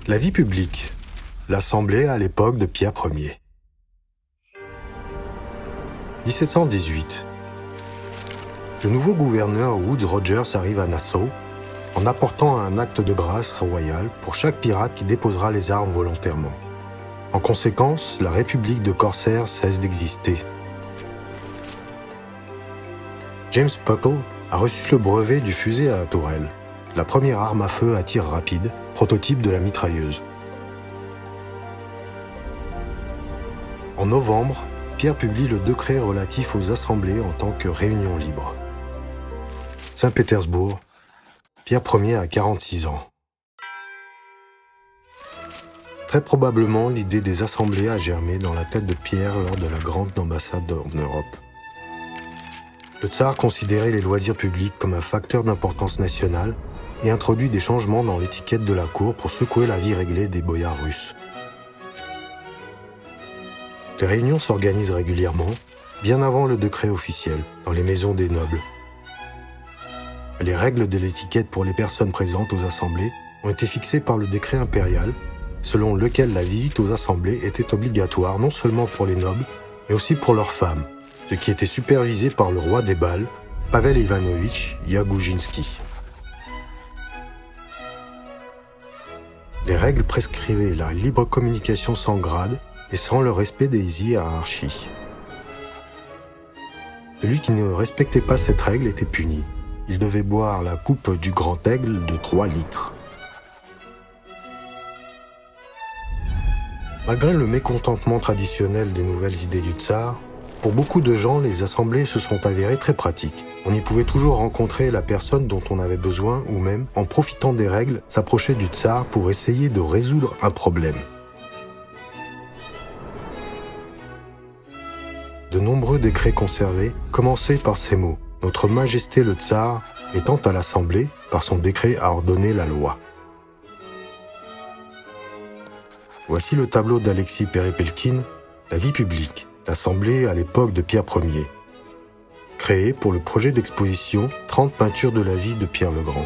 La vie publique. L'Assemblée à l'époque de Pierre Ier. 1718. Le nouveau gouverneur Woodes Rogers arrive à Nassau en apportant un acte de grâce royal pour chaque pirate qui déposera les armes volontairement. En conséquence, la République de corsaires cesse d'exister. James Puckle a reçu le brevet du fusil à tourelle, la première arme à feu à tir rapide, prototype de la mitrailleuse. En novembre, Pierre publie le décret relatif aux assemblées en tant que réunion libre. Saint-Pétersbourg, Pierre Ier a 46 ans. Très probablement, l'idée des assemblées a germé dans la tête de Pierre lors de la grande ambassade en Europe. Le tsar considérait les loisirs publics comme un facteur d'importance nationale et introduit des changements dans l'étiquette de la cour pour secouer la vie réglée des boyards russes. Les réunions s'organisent régulièrement, bien avant le décret officiel, dans les maisons des nobles. Les règles de l'étiquette pour les personnes présentes aux assemblées ont été fixées par le décret impérial, selon lequel la visite aux assemblées était obligatoire non seulement pour les nobles, mais aussi pour leurs femmes, ce qui était supervisé par le roi des Bals, Pavel Ivanovitch Yagoujinsky. Les règles prescrivaient la libre communication sans grade et sans le respect des hiérarchies. Celui qui ne respectait pas cette règle était puni. Il devait boire la coupe du grand aigle de 3 litres. Malgré le mécontentement traditionnel des nouvelles idées du tsar, pour beaucoup de gens, les assemblées se sont avérées très pratiques. On y pouvait toujours rencontrer la personne dont on avait besoin ou même, en profitant des règles, s'approcher du tsar pour essayer de résoudre un problème. De nombreux décrets conservés commençaient par ces mots. Notre Majesté le Tsar étant à l'Assemblée, par son décret a ordonné la loi. Voici le tableau d'Alexis Perepelkine, La vie publique, l'Assemblée à l'époque de Pierre Ier. Créé pour le projet d'exposition 30 peintures de la vie de Pierre le Grand.